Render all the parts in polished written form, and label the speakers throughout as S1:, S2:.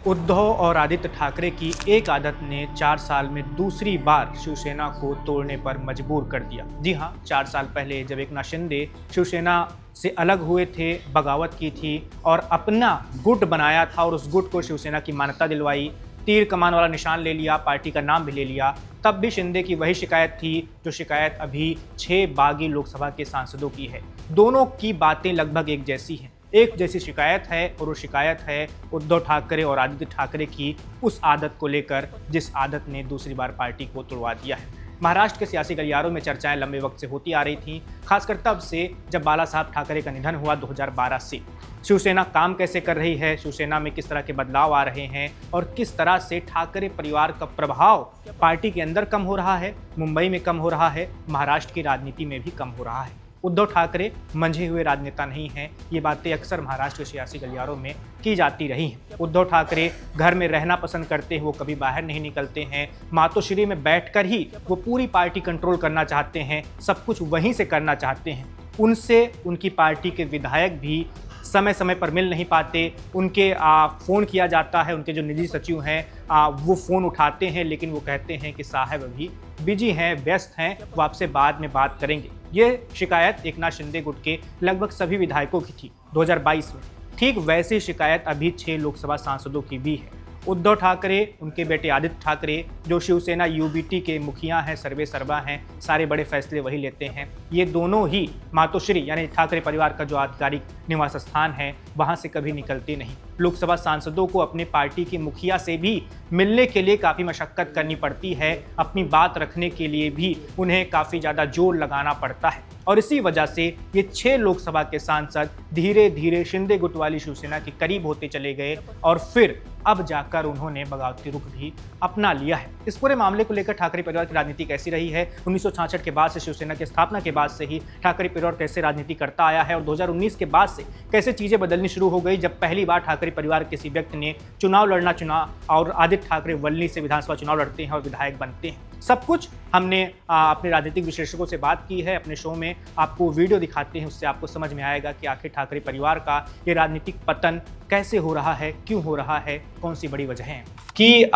S1: उद्धव और आदित्य ठाकरे की एक आदत ने 4 साल में दूसरी बार शिवसेना को तोड़ने पर मजबूर कर दिया। जी हाँ, 4 साल पहले जब एकनाथ शिंदे शिवसेना से अलग हुए थे, बगावत की थी और अपना गुट बनाया था और उस गुट को शिवसेना की मान्यता दिलवाई, तीर कमान वाला निशान ले लिया, पार्टी का नाम भी ले लिया, तब भी शिंदे की वही शिकायत थी जो शिकायत अभी 6 बागी लोकसभा के सांसदों की है। दोनों की बातें लगभग एक जैसी हैं। एक जैसी शिकायत है और वो शिकायत है उद्धव ठाकरे और आदित्य ठाकरे की उस आदत को लेकर जिस आदत ने दूसरी बार पार्टी को तोड़वा दिया है। महाराष्ट्र के सियासी गलियारों में चर्चाएं लंबे वक्त से होती आ रही थीं, खासकर तब से जब बाला साहब ठाकरे का निधन हुआ 2012 से। शिवसेना काम कैसे कर रही है, शिवसेना में किस तरह के बदलाव आ रहे हैं और किस तरह से ठाकरे परिवार का प्रभाव पार्टी के अंदर कम हो रहा है, मुंबई में कम हो रहा है, महाराष्ट्र की राजनीति में भी कम हो रहा है। उद्धव ठाकरे मंझे हुए राजनेता नहीं हैं, ये बातें अक्सर महाराष्ट्र के सियासी गलियारों में की जाती रही हैं। उद्धव ठाकरे घर में रहना पसंद करते हैं, वो कभी बाहर नहीं निकलते हैं। मातोश्री में बैठकर ही वो पूरी पार्टी कंट्रोल करना चाहते हैं, सब कुछ वहीं से करना चाहते हैं। उनसे उनकी पार्टी के विधायक भी समय समय पर मिल नहीं पाते, उनके फ़ोन किया जाता है, उनके जो निजी सचिव हैं वो फ़ोन उठाते हैं, लेकिन वो कहते हैं कि साहब अभी बिजी हैं, व्यस्त हैं, वो आपसे बाद में बात करेंगे। ये शिकायत एकनाथ शिंदे गुट के लगभग सभी विधायकों की थी 2022 में। ठीक वैसी शिकायत अभी 6 लोकसभा सांसदों की भी है। उद्धव ठाकरे, उनके बेटे आदित्य ठाकरे जो शिवसेना यूबीटी के मुखिया हैं, सर्वे सर्वा हैं, सारे बड़े फैसले वही लेते हैं, ये दोनों ही मातोश्री यानी ठाकरे परिवार का जो आधिकारिक निवास स्थान है वहाँ से कभी निकलते नहीं। लोकसभा सांसदों को अपने पार्टी के मुखिया से भी मिलने के लिए काफ़ी मशक्कत करनी पड़ती है, अपनी बात रखने के लिए भी उन्हें काफ़ी ज़्यादा जोर लगाना पड़ता है और इसी वजह से ये 6 लोकसभा के सांसद धीरे धीरे शिंदे गुट वाली शिवसेना के करीब होते चले गए और फिर अब जाकर उन्होंने बगावती रुख भी अपना लिया है। इस पूरे मामले को लेकर ठाकरे परिवार की राजनीति कैसी रही है, 1966 के बाद से शिवसेना की स्थापना के बाद से ही ठाकरे परिवार कैसे राजनीति करता आया है और 2019 के बाद से कैसे चीज़ें बदलनी शुरू हो गई जब पहली बार ठाकरे परिवार के किसी व्यक्ति ने चुनाव लड़ना चुना और आदित्य ठाकरे वल्ली से विधानसभा चुनाव लड़ते हैं और विधायक बनते हैं। सब कुछ हमने अपने राजनीतिक विश्लेषकों से बात की है, अपने शो में आपको वीडियो दिखाते हैं, उससे आपको समझ में आएगा कि आखिर ठाकरे परिवार का ये राजनीतिक पतन कैसे हो रहा है, क्यों हो रहा है, कौन सी बड़ी वजह है कि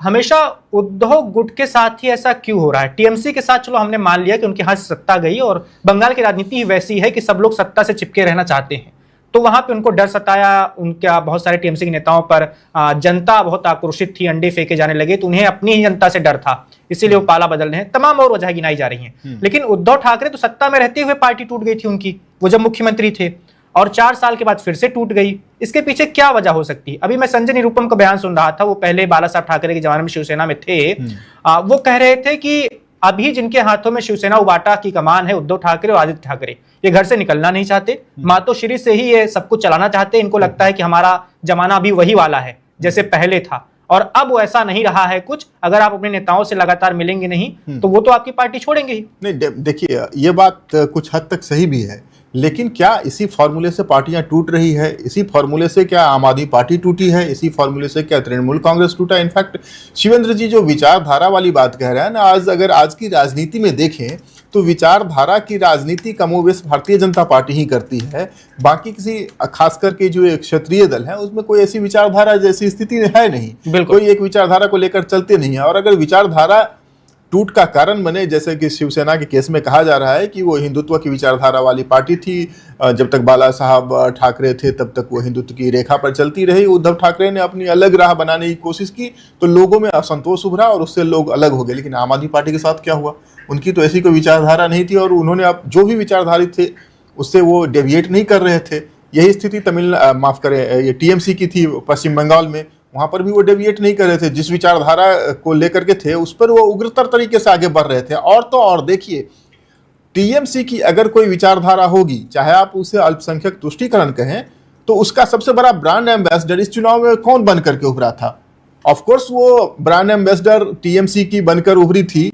S1: हमेशा उद्धव गुट के साथ ही ऐसा क्यों हो रहा है। टीएमसी के साथ चलो हमने मान लिया कि उनके हाथ से सत्ता गई और बंगाल की राजनीति ही वैसी है कि सब लोग सत्ता से चिपके रहना चाहते हैं, तो वहां पे उनको डर सताया। उनका बहुत सारे टीएमसी के नेताओं पर जनता बहुत आक्रोशित थी, अंडे फेंके जाने लगे, तो उन्हें अपनी ही जनता से डर था, इसीलिए वो पाला बदल रहे हैं। तमाम और वजह गिनाई जा रही हैं। लेकिन उद्धव ठाकरे तो सत्ता में रहते हुए पार्टी टूट गई थी उनकी, वो जब मुख्यमंत्री थे, और 4 साल के बाद फिर से टूट गई। इसके पीछे क्या वजह हो सकती है? अभी मैं संजय निरुपम का बयान सुन रहा था, वो पहले बाला साहब ठाकरे के जमाने में शिवसेना में थे। वो कह रहे थे कि अभी जिनके हाथों में शिवसेना उबाटा की कमान है, उद्धव ठाकरे और आदित्य ठाकरे, ये घर से निकलना नहीं चाहते, मातोश्री से ही ये सब कुछ चलाना चाहते हैं। इनको लगता है कि हमारा जमाना अभी वही वाला है जैसे पहले था और अब वो ऐसा नहीं रहा है कुछ। अगर आप अपने नेताओं से लगातार मिलेंगे नहीं तो वो तो आपकी पार्टी छोड़ेंगे ही।
S2: नहीं, देखिए ये बात कुछ हद तक सही भी है, लेकिन क्या इसी फॉर्मूले से पार्टियां टूट रही है? इसी फॉर्मूले से क्या आम आदमी पार्टी टूटी है? इसी फॉर्मूले से क्या तृणमूल कांग्रेस टूटा? इनफैक्ट शिवेंद्र जी जो विचारधारा वाली बात कह रहे हैं ना, अगर आज की राजनीति में देखें तो विचारधारा की राजनीति कमोबेश भारतीय जनता पार्टी ही करती है। बाकी किसी खासकर के जो एक क्षेत्रीय दल है उसमें कोई ऐसी विचारधारा जैसी स्थिति है नहीं, कोई एक विचारधारा को लेकर चलते नहीं है। और अगर विचारधारा टूट का कारण बने, जैसे कि शिवसेना के केस में कहा जा रहा है कि वो हिंदुत्व की विचारधारा वाली पार्टी थी, जब तक बाला साहब ठाकरे थे तब तक वो हिंदुत्व की रेखा पर चलती रही। उद्धव ठाकरे ने अपनी अलग राह बनाने की कोशिश की तो लोगों में असंतोष उभरा और उससे लोग अलग हो गए। लेकिन आम आदमी पार्टी के साथ क्या हुआ? उनकी तो ऐसी कोई विचारधारा नहीं थी और उन्होंने अब जो भी विचारधारी थे उससे वो डेविएट नहीं कर रहे थे। यही स्थिति ये टीएमसी की थी पश्चिम बंगाल में, वहां पर भी वो डेविएट नहीं कर रहे थे। जिस विचारधारा को लेकर के थे उस पर वो उग्रतर तरीके से आगे बढ़ रहे थे। और तो और देखिए, टीएमसी की अगर कोई विचारधारा होगी, चाहे आप उसे अल्पसंख्यक तुष्टीकरण कहें, तो उसका सबसे बड़ा ब्रांड एम्बेसडर इस चुनाव में कौन बन करके उभरा था? ऑफ कोर्स वो ब्रांड एम्बेसडर टीएमसी की बनकर उभरी थी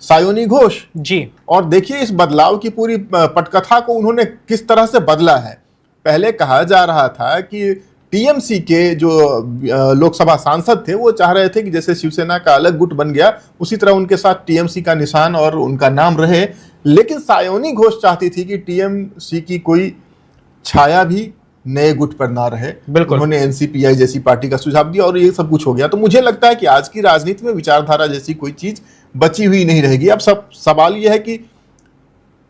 S2: सायोनी घोष
S1: जी। और
S2: देखिए इस बदलाव की पूरी पटकथा को उन्होंने किस तरह से बदला है। पहले कहा जा रहा था कि टीएमसी के जो लोकसभा सांसद थे वो चाह रहे थे कि जैसे शिवसेना का अलग गुट बन गया उसी तरह उनके साथ टीएमसी का निशान और उनका नाम रहे, लेकिन सायोनी घोष चाहती थी कि टीएमसी की कोई छाया भी नए गुट पर ना रहे,
S1: बिल्कुल।
S2: उन्होंने एनसीपीआई जैसी पार्टी का सुझाव दिया और ये सब कुछ हो गया। तो मुझे लगता है कि आज की राजनीति में विचारधारा जैसी कोई चीज बची हुई नहीं रहेगी। अब सब सवाल यह है कि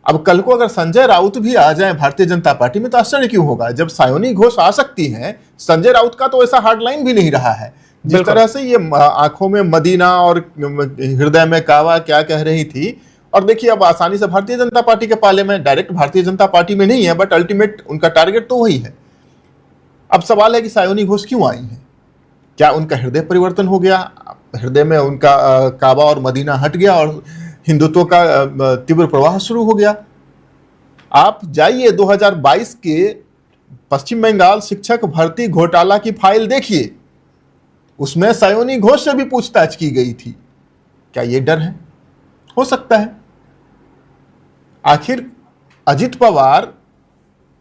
S2: अब कल को अगर संजय राउत भी आ जाए भारतीय जनता पार्टी में तो आश्चर्य क्यों होगा। जब सायोनी घोष आ सकती हैं, संजय राउत का तो ऐसा हार्ड लाइन भी नहीं रहा है। जिस तरह से ये आंखों में मदीना और हृदय में कावा क्या कह रही थी, और देखिए अब आसानी से भारतीय जनता पार्टी के पाले में, डायरेक्ट भारतीय जनता पार्टी में नहीं है, बट अल्टीमेट उनका टारगेट तो वही है। अब सवाल है कि सायोनी घोष क्यों आई है? क्या उनका हृदय परिवर्तन हो गया? हृदय में उनका काबा और मदीना हट गया और हिंदुत्व का तीव्र प्रवाह शुरू हो गया? आप जाइए 2022 के पश्चिम बंगाल शिक्षक भर्ती घोटाला की फाइल देखिए, उसमें सायोनी घोष से भी पूछताछ की गई थी। क्या ये डर है? हो सकता है। आखिर अजित पवार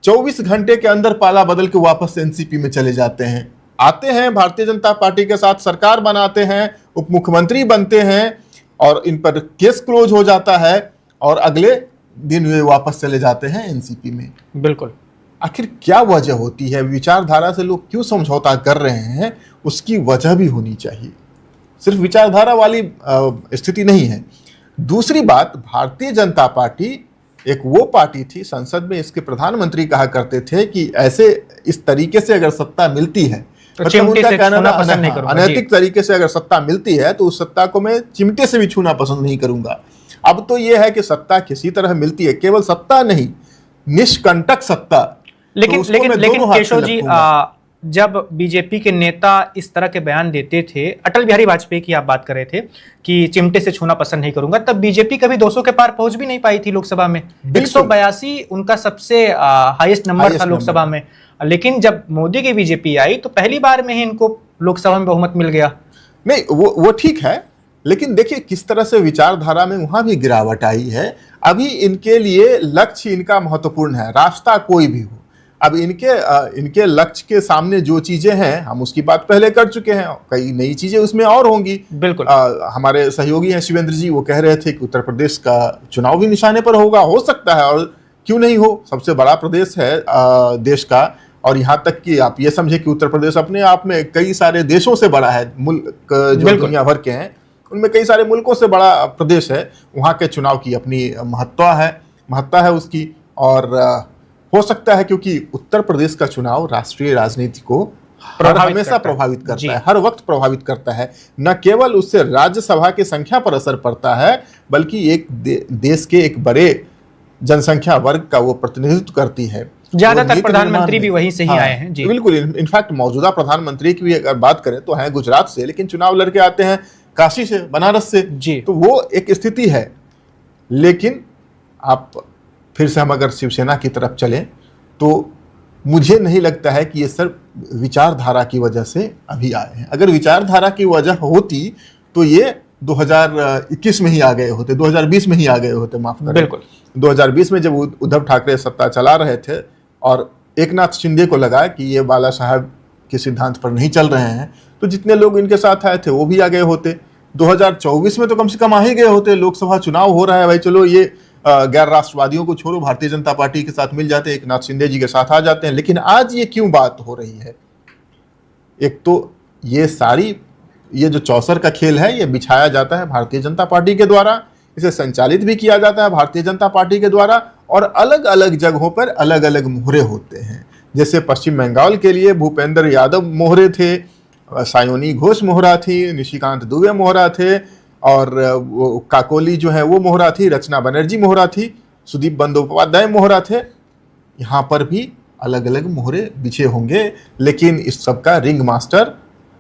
S2: 24 घंटे के अंदर पाला बदल के वापस एनसीपी में चले जाते हैं, आते हैं भारतीय जनता पार्टी के साथ सरकार बनाते हैं, उप मुख्यमंत्री बनते हैं और इन पर केस क्लोज हो जाता है और अगले दिन वे वापस चले जाते हैं एनसीपी में।
S1: बिल्कुल।
S2: आखिर क्या वजह होती है? विचारधारा से लोग क्यों समझौता कर रहे हैं, उसकी वजह भी होनी चाहिए। सिर्फ विचारधारा वाली स्थिति नहीं है। दूसरी बात, भारतीय जनता पार्टी एक वो पार्टी थी, संसद में इसके प्रधानमंत्री कहा करते थे कि ऐसे इस तरीके से अगर सत्ता मिलती है,
S1: तो चिमटे से छूना पसंद नहीं करूंगा।
S2: अनैतिक तरीके से अगर सत्ता मिलती है तो उस सत्ता को मैं चिमटे से भी छूना पसंद नहीं करूंगा। अब तो यह है कि सत्ता किसी तरह मिलती है, केवल सत्ता नहीं, निष्कंटक सत्ता।
S1: लेकिन
S2: तो
S1: लेकिन
S2: मैं
S1: लेकिन
S2: दोनों हाथ से
S1: केशव जी,
S2: लपकूंगा।
S1: जब बीजेपी के नेता इस तरह के बयान देते थे, अटल बिहारी वाजपेयी की आप बात कर रहे थे कि चिमटे से छूना पसंद नहीं करूंगा, तब बीजेपी कभी 200 के पार पहुंच भी नहीं पाई थी लोकसभा में। 182 उनका सबसे हाईएस्ट नंबर था लोकसभा में। लेकिन जब मोदी की बीजेपी आई तो पहली बार में ही इनको लोकसभा में बहुमत मिल गया।
S2: नहीं, वो ठीक है, लेकिन देखिए किस तरह से विचारधारा में वहां भी गिरावट आई है। अभी इनके लिए लक्ष्य इनका महत्वपूर्ण है, रास्ता कोई भी हो। अब इनके लक्ष्य के सामने जो चीजें हैं, हम उसकी बात पहले कर चुके हैं, कई नई चीजें उसमें और होंगी।
S1: बिल्कुल।
S2: हमारे सहयोगी हैं शिवेंद्र जी, वो कह रहे थे कि उत्तर प्रदेश का चुनाव भी निशाने पर होगा। हो सकता है, और क्यों नहीं हो, सबसे बड़ा प्रदेश है देश का। और यहाँ तक कि आप ये समझे कि उत्तर प्रदेश अपने आप में कई सारे देशों से बड़ा है, मुल्क जो दुनिया भर के हैं उनमें कई सारे मुल्कों से बड़ा प्रदेश है। वहाँ के चुनाव की अपनी महत्ता है उसकी। और हो सकता है, क्योंकि उत्तर प्रदेश का चुनाव राष्ट्रीय राजनीति को हमेशा प्रभावित करता है, हर वक्त प्रभावित करता है। न केवल उससे राज्यसभा की संख्या पर असर पड़ता है, बल्कि एक देश के एक बड़े जनसंख्या वर्ग का वो प्रतिनिधित्व करती है।
S1: ज्यादातर प्रधानमंत्री भी वहीं से ही आए हैं। जी
S2: बिल्कुल। इनफैक्ट मौजूदा प्रधानमंत्री की भी अगर बात करें तो हैं गुजरात से, लेकिन चुनाव लड़के आते हैं काशी से, बनारस से।
S1: जी।
S2: तो वो एक स्थिति है। लेकिन आप फिर से हम अगर शिवसेना की तरफ चलें तो मुझे नहीं लगता है कि ये सिर्फ विचारधारा की वजह से अभी आए हैं। अगर विचारधारा की वजह होती तो ये 2021 में ही आ गए होते, 2020 में ही आ गए होते, माफ करें।
S1: बिल्कुल।
S2: 2020 में जब उद्धव ठाकरे सत्ता चला रहे थे और एकनाथ शिंदे को लगा कि ये बाला साहब के सिद्धांत पर नहीं चल रहे हैं, तो जितने लोग इनके साथ आए थे वो भी आ गए होते। 2024 में तो कम से कम आ ही गए होते। लोकसभा चुनाव हो रहा है भाई, चलो ये गैर राष्ट्रवादियों को छोड़ो, भारतीय जनता पार्टी के साथ मिल जाते हैं, एकनाथ शिंदे जी के साथ आ जाते हैं। लेकिन आज ये क्यों बात हो रही है? एक तो ये जो चौसर का खेल है, ये बिछाया जाता है भारतीय जनता पार्टी के द्वारा, इसे संचालित भी किया जाता है भारतीय जनता पार्टी के द्वारा, और अलग अलग जगहों पर अलग अलग मोहरे होते हैं। जैसे पश्चिम बंगाल के लिए भूपेंद्र यादव मोहरे थे, सायोनी घोष मोहरा थी, निशिकांत दुबे मोहरा थे, और वो काकोली जो है वो मोहरा थी, रचना बनर्जी मोहरा थी, सुदीप बंदोपाध्याय मोहरा थे। यहाँ पर भी अलग अलग मोहरे बिछे होंगे, लेकिन इस सबका रिंग मास्टर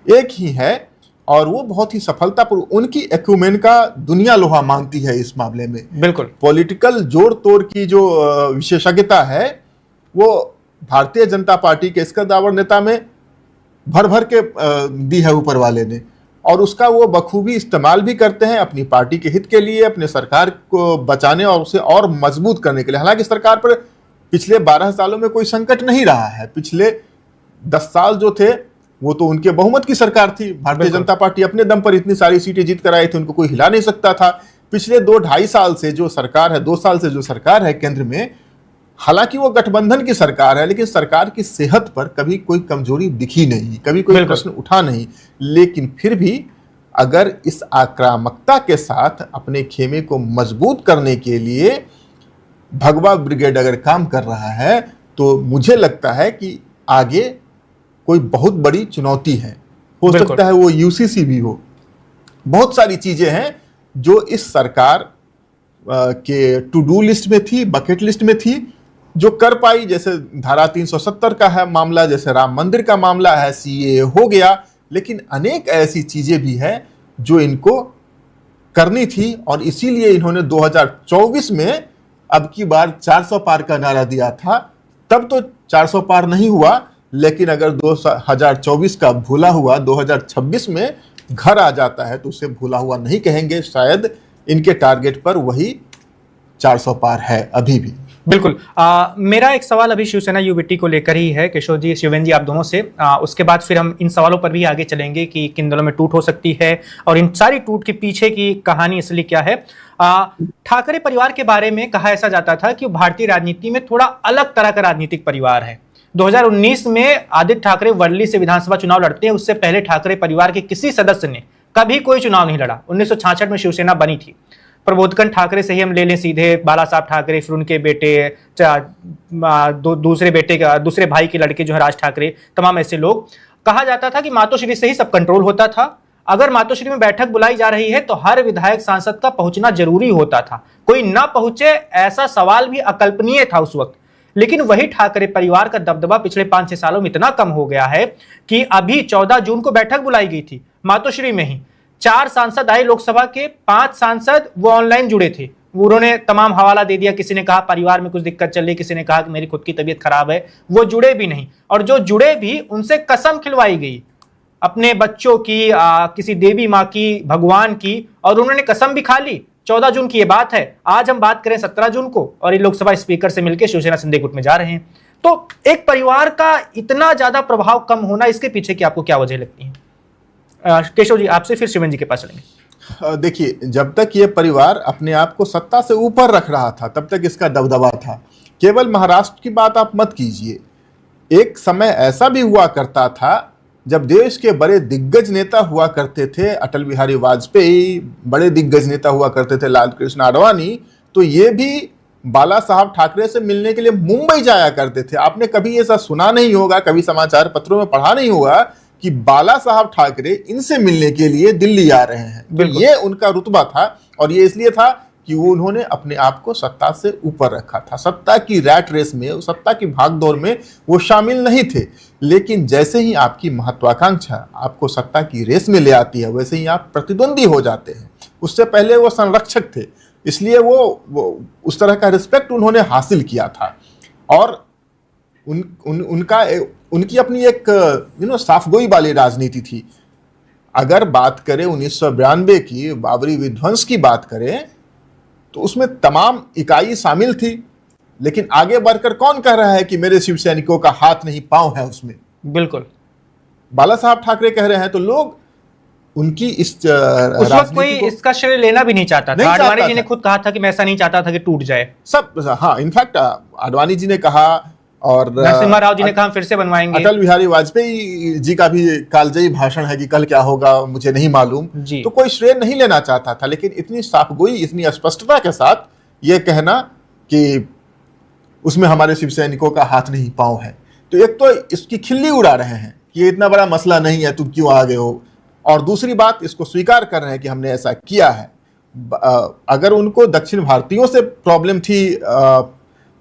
S2: एक ही है, और वो बहुत ही सफलतापूर्वक, उनकी एक्यूमेन का दुनिया लोहा मानती है इस मामले में।
S1: बिल्कुल।
S2: पॉलिटिकल जोड़ तोड़ की जो विशेषज्ञता है वो भारतीय जनता पार्टी के इसका दावर नेता में भर भर के दी है ऊपर वाले ने, और उसका वो बखूबी इस्तेमाल भी करते हैं अपनी पार्टी के हित के लिए, अपने सरकार को बचाने और उसे और मजबूत करने के लिए। हालांकि सरकार पर पिछले 12 सालों में कोई संकट नहीं रहा है। पिछले 10 साल जो थे वो तो उनके बहुमत की सरकार थी। भारतीय जनता पार्टी अपने दम पर इतनी सारी सीटें जीत कर आई थी, उनको कोई हिला नहीं सकता था। पिछले 2-2.5 साल से जो सरकार है, 2 साल से जो सरकार है केंद्र में, हालांकि वो गठबंधन की सरकार है, लेकिन सरकार की सेहत पर कभी कोई कमजोरी दिखी नहीं, कभी कोई प्रश्न उठा नहीं। लेकिन फिर भी अगर इस आक्रामकता के साथ अपने खेमे को मजबूत करने के लिए भगवा ब्रिगेड अगर काम कर रहा है, तो मुझे लगता है कि आगे कोई बहुत बड़ी चुनौती है। हो सकता है वो यूसीसी भी हो, बहुत सारी चीजें हैं जो इस सरकार के टू डू लिस्ट में थी, बकेट लिस्ट में थी, जो कर पाई। जैसे धारा 370 का है मामला, जैसे राम मंदिर का मामला है, सीए हो गया, लेकिन अनेक ऐसी चीजें भी हैं जो इनको करनी थी। और इसीलिए इन्होंने 2024 में अब की बार 400 पार का नारा दिया था। तब तो 400 पार नहीं हुआ, लेकिन अगर 2024 का भूला हुआ 2026 में घर आ जाता है तो उसे भूला हुआ नहीं कहेंगे। शायद इनके टारगेट पर वही 400 पार है अभी भी।
S1: बिल्कुल। मेरा एक सवाल अभी शिवसेना यूबीटी को लेकर ही है, किशोर जी, शिवेंद्र जी, आप दोनों से। उसके बाद फिर हम इन सवालों पर भी आगे चलेंगे कि किन दलों में टूट हो सकती है और इन सारी टूट के पीछे की कहानी असली क्या है। ठाकरे परिवार के बारे में कहा ऐसा जाता था कि भारतीय राजनीति में थोड़ा अलग तरह का राजनीतिक परिवार है। 2019 में आदित्य ठाकरे वर्ली से विधानसभा चुनाव लड़ते हैं। उससे पहले ठाकरे परिवार के किसी सदस्य ने कभी कोई चुनाव नहीं लड़ा। 1966 में शिवसेना बनी थी। प्रबोधन ठाकरे से ही हम ले लें सीधे, बाला साहब ठाकरे, फिर उनके बेटे, दूसरे भाई के लड़के जो है राज ठाकरे, तमाम ऐसे लोग। कहा जाता था कि मातोश्री से ही सब कंट्रोल होता था। अगर मातोश्री में बैठक बुलाई जा रही है तो हर विधायक सांसद का पहुंचना जरूरी होता था, कोई ना पहुंचे ऐसा सवाल भी अकल्पनीय था उस वक्त। लेकिन वही ठाकरे परिवार का दबदबा पिछले 5-6 सालों में इतना कम हो गया है कि अभी 14 जून को बैठक बुलाई गई थी मातोश्री में ही। 4 सांसद आए लोकसभा के, 5 सांसद वो ऑनलाइन जुड़े थे। उन्होंने तमाम हवाला दे दिया, किसी ने कहा परिवार में कुछ दिक्कत चल रही, किसी ने कहा कि मेरी खुद की तबीयत खराब है। वो जुड़े भी नहीं, और जो जुड़े भी उनसे कसम खिलवाई गई अपने बच्चों की, किसी देवी माँ की, भगवान की, और उन्होंने कसम भी खा ली। 14 जून की ये बात है। आज हम बात करें 17 जून को, और ये लोकसभा स्पीकर से मिलकर शिवसेना संदेह गुट में जा रहे हैं। तो एक परिवार का इतना ज्यादा प्रभाव कम होना, इसके पीछे की आपको क्या वजह लगती है? केशव जी, आपसे फिर शिवेंद्र जी के पास चलेंगे।
S2: देखिए, जब तक ये परिवार अपने आप को सत्ता से ऊपर रख रहा था तब तक इसका दबदबा था। केवल महाराष्ट्र की बात आप मत कीजिए, एक समय ऐसा भी हुआ करता था जब देश के बड़े दिग्गज नेता हुआ करते थे, अटल बिहारी वाजपेयी, बड़े दिग्गज नेता हुआ करते थे लाल कृष्ण आडवाणी, तो ये भी बाला साहब ठाकरे से मिलने के लिए मुंबई जाया करते थे। आपने कभी ऐसा सुना नहीं होगा, कभी समाचार पत्रों में पढ़ा नहीं होगा कि बाला साहब ठाकरे इनसे मिलने के लिए दिल्ली आ रहे हैं। तो ये उनका रुतबा था, और ये इसलिए था कि वो उन्होंने अपने आप को सत्ता से ऊपर रखा था। सत्ता की रैट रेस में, सत्ता की भागदौड़ में वो शामिल नहीं थे। लेकिन जैसे ही आपकी महत्वाकांक्षा आपको सत्ता की रेस में ले आती है, वैसे ही आप प्रतिद्वंदी हो जाते हैं। उससे पहले वो संरक्षक थे, इसलिए वो उस तरह का रिस्पेक्ट उन्होंने हासिल किया था। और उनकी अपनी एक साफगोई वाली राजनीति थी। अगर बात करें 1992 की बाबरी विध्वंस की बात करें, तो उसमें तमाम इकाई शामिल थी, लेकिन आगे बढ़कर कौन कह रहा है कि मेरे शिव सैनिकों का हाथ नहीं पांव है उसमें?
S1: बिल्कुल,
S2: बाला साहब ठाकरे कह रहे हैं, तो लोग उनकी उस
S1: वक्त कोई इसका श्रेय लेना भी नहीं चाहता था। आडवाणी जी ने खुद कहा था कि मैं ऐसा नहीं चाहता था कि टूट जाए
S2: सब। हाँ, इनफैक्ट आडवाणी जी ने कहा, और
S1: नरसिम्हा राव जी ने कहा फिर से बनवाएंगे।
S2: अटल बिहारी वाजपेयी जी का भी कालजयी भाषण है कि कल क्या होगा मुझे नहीं मालूम। तो कोई श्रेय नहीं लेना चाहता था, लेकिन इतनी साफगोई, इतनी स्पष्टता के साथ ये कहना कि उसमें हमारे शिव सैनिकों का हाथ नहीं पांव है, तो एक तो इसकी खिल्ली उड़ा रहे हैं कि ये इतना बड़ा मसला नहीं है, तुम क्यों आ गए हो। और दूसरी बात, इसको स्वीकार कर रहे हैं कि हमने ऐसा किया है। अगर उनको दक्षिण भारतीयों से प्रॉब्लम थी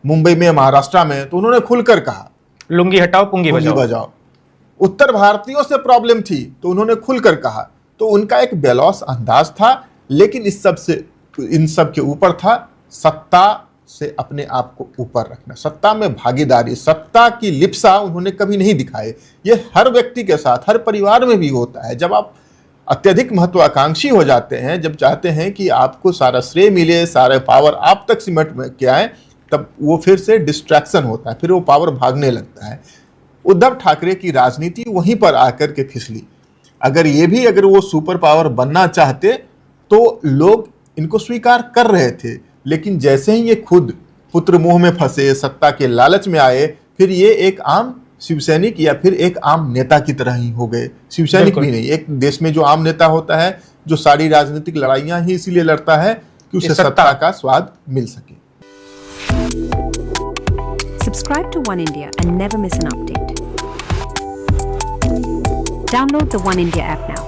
S2: मुंबई में, महाराष्ट्र में, तो उन्होंने खुलकर कहा
S1: लुंगी हटाओ पुंगी बजाओ।
S2: उत्तर भारतीयों से प्रॉब्लम थी तो उन्होंने खुलकर कहा। तो उनका एक बेलौस अंदाज था, लेकिन इन सब के ऊपर था सत्ता से अपने आप को ऊपर रखना, सत्ता में भागीदारी, सत्ता की लिप्सा उन्होंने कभी नहीं दिखाए। ये हर व्यक्ति के साथ, हर परिवार में भी होता है। जब आप अत्यधिक महत्वाकांक्षी हो जाते हैं, जब चाहते हैं कि आपको सारा श्रेय मिले, सारे पावर आप तक सिमट में के आए, तब वो फिर से डिस्ट्रैक्शन होता है, फिर वो पावर भागने लगता है। उद्धव ठाकरे की राजनीति वहीं पर आकर के फिसली। अगर वो सुपर पावर बनना चाहते तो लोग इनको स्वीकार कर रहे थे, लेकिन जैसे ही ये खुद पुत्र मोह में फंसे, सत्ता के लालच में आए, फिर ये एक आम शिवसैनिक या फिर एक आम नेता की तरह ही हो गए। शिवसैनिक
S1: बिल्कुल।
S2: भी नहीं, एक देश में जो आम नेता होता है, जो सारी राजनीतिक लड़ाइयां ही इसीलिए लड़ता है कि उसे सत्ता का स्वाद मिल सके।
S3: Subscribe to One India and never miss an update. Download the One India app now.